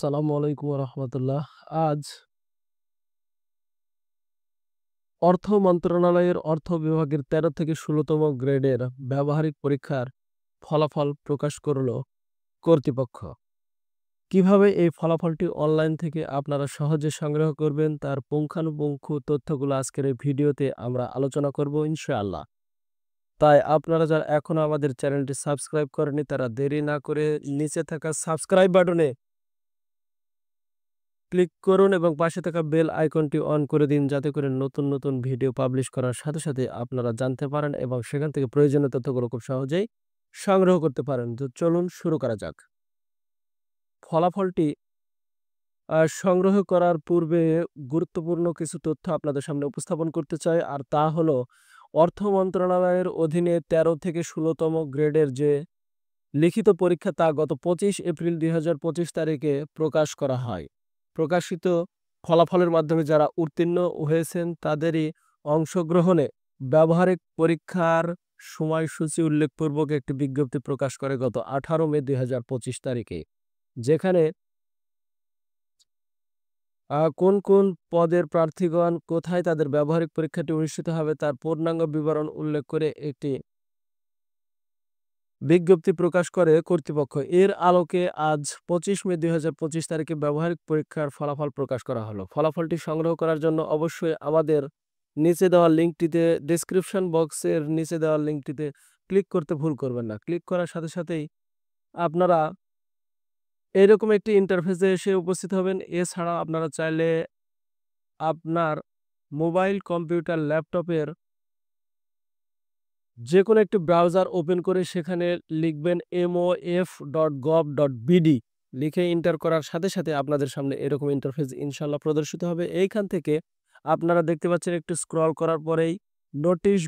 আসসালামু আলাইকুম রহমতুল্লাহ। আজ অর্থ মন্ত্রণালয়ের অর্থ বিভাগের ১৩ থেকে ১৬তম গ্রেডের ব্যবহারিক পরীক্ষার ফলাফল প্রকাশ করল কর্তৃপক্ষ। কিভাবে এই ফলাফলটি অনলাইন থেকে আপনারা সহজে সংগ্রহ করবেন তার পুঙ্খানুপুঙ্খ তথ্যগুলো আজকের এই ভিডিওতে আমরা আলোচনা করব ইনশাআল্লাহ। তাই আপনারা যারা এখনো আমাদের চ্যানেলটি সাবস্ক্রাইব করেনি তারা দেরি না করে নিচে থাকা সাবস্ক্রাইব বাটনে ক্লিক করুন এবং পাশে থাকা বেল আইকনটি অন করে দিন, যাতে করে নতুন নতুন ভিডিও পাবলিশ করার সাথে সাথে আপনারা জানতে পারেন এবং সেখান থেকে প্রয়োজনীয় তথ্যগুলো খুব সহজেই সংগ্রহ করতে পারেন। তো চলুন শুরু করা যাক। ফলাফলটি সংগ্রহ করার পূর্বে গুরুত্বপূর্ণ কিছু তথ্য আপনাদের সামনে উপস্থাপন করতে চাই, আর তা হলো অর্থ মন্ত্রণালয়ের অধীনে ১৩ থেকে ১৬তম গ্রেডের যে লিখিত পরীক্ষা তা গত ২৫ এপ্রিল ২০২৫ তারিখে প্রকাশ করা হয়। প্রকাশিত ফলাফলের মাধ্যমে যারা উত্তীর্ণ হয়েছেন তাদেরই অংশগ্রহণে ব্যবহারিক পরীক্ষার সময়সূচি উল্লেখপূর্বক একটি বিজ্ঞপ্তি প্রকাশ করে গত ১৮ মে ২০২৫ তারিখে, যেখানে কোন কোন পদের প্রার্থীগণ কোথায় তাদের ব্যবহারিক পরীক্ষাটি অনুষ্ঠিত হবে তার পূর্ণাঙ্গ বিবরণ উল্লেখ করে একটি বিজ্ঞপ্তি প্রকাশ করে কর্তৃপক্ষ। এর আলোকে আজ ২৫ মে ২০২৫ তারিখে ব্যবহারিক পরীক্ষার ফলাফল প্রকাশ করা হলো। ফলাফলটি সংগ্রহ করার জন্য অবশ্যই আমাদের নিচে দেওয়া লিঙ্কটিতে, ডেসক্রিপশন বক্সের নিচে দেওয়া লিঙ্কটিতে ক্লিক করতে ভুল করবেন না। ক্লিক করার সাথে সাথেই আপনারা এরকম একটি ইন্টারফেসে এসে উপস্থিত হবেন। এছাড়া আপনারা চাইলে আপনার মোবাইল, কম্পিউটার, ল্যাপটপের যে কোনো একটি ব্রাউজার ওপেন করে সেখানে লিখবেন mof.gov.bd, লিখে এন্টার করার সাথে সাথে আপনাদের সামনে এরকম ইন্টারফেস ইনশাল্লাহ প্রদর্শিত হবে। এইখান থেকে আপনারা দেখতে পাচ্ছেন একটু স্ক্রল করার পরেই নোটিশ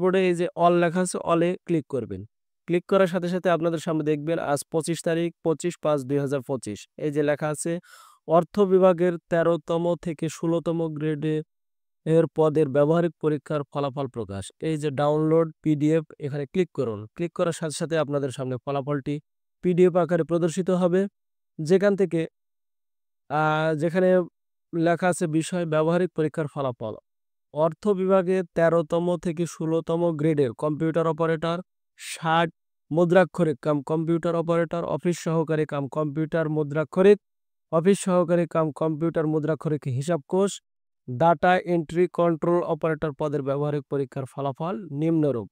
বোর্ডে এই যে অল লেখা আছে, অলে ক্লিক করবেন। ক্লিক করার সাথে সাথে আপনাদের সামনে দেখবেন আজ ২৫ তারিখ ২৫/৫/২০২৫ এই যে লেখা আছে অর্থ বিভাগের ১৩তম থেকে ১৬তম গ্রেডে এর পদের ব্যবহারিক পরীক্ষার ফলাফল প্রকাশ। এই যে ডাউনলোড পিডিএফ, এখানে ক্লিক করুন। ক্লিক করার সাথে সাথে আপনাদের সামনে ফলাফলটি পিডিএফ আকারে প্রদর্শিত হবে, যেখান থেকে যেখানে লেখা আছে বিষয় ব্যবহারিক পরীক্ষার ফলাফল। অর্থ বিভাগে ১৩তম থেকে ১৬তম গ্রেডের কম্পিউটার অপারেটর, ৬০ মুদ্রাক্ষরিক কাম কম্পিউটার অপারেটর, অফিস সহকারী কাম কম্পিউটার মুদ্রাক্ষরিক, অফিস সহকারী কাম কম্পিউটার মুদ্রাক্ষরিক হিসাবকোষ, ডাটা এন্ট্রি কন্ট্রোল অপারেটর পদের ব্যবহারিক পরীক্ষার ফলাফল নিম্নরূপ।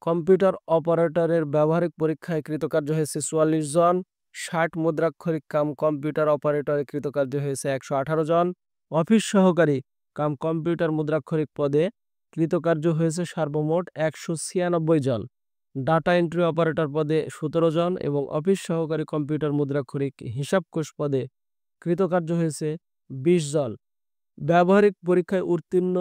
কম্পিউটার অপারেটরের ব্যবহারিক পরীক্ষায় কৃতকার্য হয়েছে ৪৪ জন। ৬০ মুদ্রাক্ষরিক কাম কম্পিউটার অপারেটরে কৃতকার্য হয়েছে ১১৮ জন। অফিস সহকারী কাম কম্পিউটার মুদ্রাক্ষরিক পদে কৃতকার্য হয়েছে সর্বমোট ১৯৬ জন। ডাটা এন্ট্রি অপারেটর পদে ১৭ জন এবং অফিস সহকারী কম্পিউটার মুদ্রাক্ষরিক হিসাবকোষ পদে কৃতকার্য হয়েছে ২০ জন। ব্যবহারিক পরীক্ষায় উত্তীর্ণ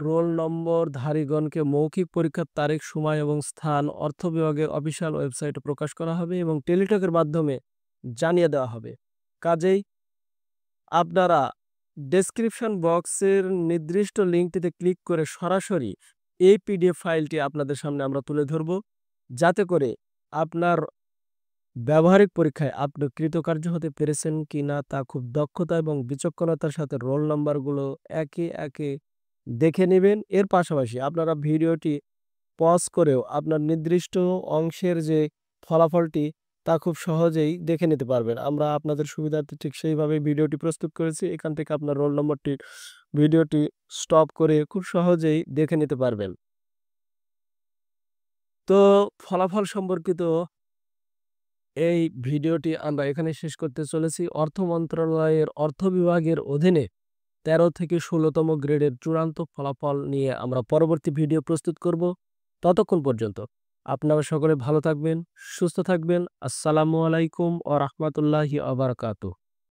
রোল নম্বর ধারীগণকে মৌখিক পরীক্ষার তারিখ, সময় এবং স্থান অর্থ বিভাগের অফিসিয়াল ওয়েবসাইটে প্রকাশ করা হবে এবং টেলিটকের মাধ্যমে জানিয়ে দেওয়া হবে। কাজেই আপনারা ডেসক্রিপশন বক্সের নির্দিষ্ট লিঙ্কটিতে ক্লিক করে সরাসরি এই পিডিএফ ফাইলটি আপনাদের সামনে আমরা তুলে ধরব, যাতে করে আপনার ব্যবহারিক পরীক্ষায় আপনি কৃতকার্য হতে পেরেছেন কিনা তা খুব দক্ষতা এবং বিচক্ষণতার সাথে রোল নাম্বারগুলো একে একে দেখে নেবেন। এর পাশাপাশি আপনারা ভিডিওটি পজ করেও আপনার নির্দিষ্ট অংশের যে ফলাফলটি তা খুব সহজেই দেখে নিতে পারবেন। আমরা আপনাদের সুবিধার্থে ঠিক সেইভাবে ভিডিওটি প্রস্তুত করেছি। এখান থেকে আপনার রোল নম্বরটি ভিডিওটি স্টপ করে খুব সহজেই দেখে নিতে পারবেন। তো ফলাফল সম্পর্কিত এই ভিডিওটি আমরা এখানে শেষ করতে চলেছি। অর্থ মন্ত্রণালয়ের অর্থ বিভাগের অধীনে ১৩ থেকে ১৬তম গ্রেডের চূড়ান্ত ফলাফল নিয়ে আমরা পরবর্তী ভিডিও প্রস্তুত করব। ততক্ষণ পর্যন্ত আপনারা সকলে ভালো থাকবেন, সুস্থ থাকবেন। আসসালামু আলাইকুম ওয়া রাহমাতুল্লাহি ওয়া বারাকাতুহু।